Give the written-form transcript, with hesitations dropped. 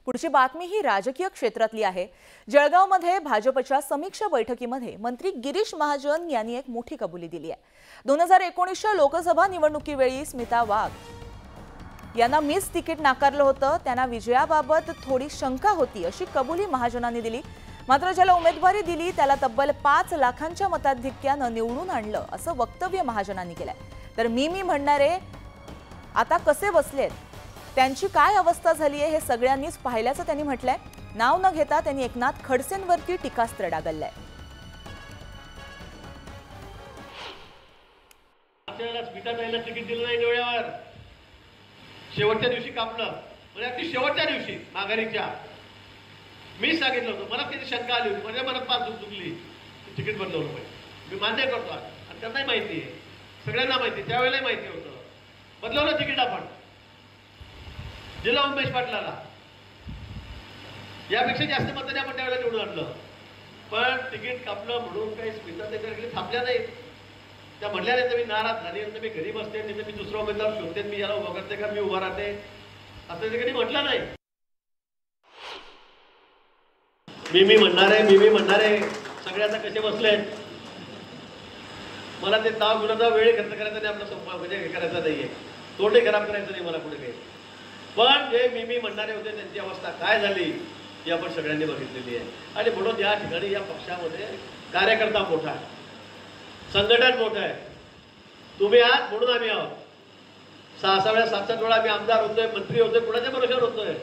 पुढची बातमी ही राजकीय क्षेत्रातली आहे। जळगावमध्ये भाजपच्या समीक्षा बैठकीमध्ये मंत्री गिरीश महाजन यांनी एक मोठी कबुली दिली आहे। 2019च्या लोकसभा निवडणुकीवेळी स्मिता वाघ यांना मिस तिकीट नाकारलं होतं, त्यांना विजयाबाबत थोडी शंका होती अशी कबुली महाजनांनी दिली। मात्र ज्याला उमेदवारी दिली त्याला तब्बल 5 लाखांच्या मताधिक्यानं निवडून आणलं असं वक्तव्य महाजनांनी केलंय। तर मी म्हणणारे आता कसे बसलेत, त्यांची काय अवस्था झाली आहे हे सगळ्यांनीच पाहिल्याचं त्यांनी म्हटलंय। नाव न घेता त्यांनी एकनाथ खडसेंवरती टीकास्त्र डागललंय। तिकीट दिलं नाही डोळ्यावर, शेवटच्या दिवशी कापलं, म्हणजे अगदी शेवटच्या दिवशी माघारीच्या मी सांगितलं होतं, मला किती शंका आली होती, म्हणजे मला पाच चुकली, तिकीट बदलवलं पाहिजे। मी मान्य करतो आणि त्यांनाही माहिती आहे, सगळ्यांना माहिती, त्यावेळेलाही माहिती होतं, बदलवलं तिकीट आपण जिल्हा उमेश पाटलाला, यापेक्षा जास्त मतांनी आपण त्यावेळेला निवडून आणलं। पण तिकीट कापलं म्हणून काही स्मिता त्याच्याकडे थांबल्या नाही, त्या म्हटल्या नाही तर मी नाराज झाली, तर मी घरी बसते, नाही तर मी दुसरा उमेदवार शोधते, मी याला उभा करते का मी उभा राहते, असं ते कधी म्हटलं नाही। मी म्हणणारे सगळ्यांना कसे बसले, मला ते दाव गुणाचा वेळ खर्च करायचा नाही, आपला म्हणजे हे करायचं नाहीये, तोंडही खराब करायचं नाही मला कुठे काही। पण जे मी म्हणणारे होते त्यांची अवस्था काय झाली ही आपण सगळ्यांनी बघितलेली आहे। आणि म्हणून या ठिकाणी या पक्षामध्ये कार्यकर्ता मोठा आहे, संघटन मोठं आहे, तुम्ही आहात म्हणून आम्ही आहोत। 6 वेळा 7 वेळा आम्ही आमदार होतोय, मंत्री होतोय, कुणाच्या भरोशावर होतोय?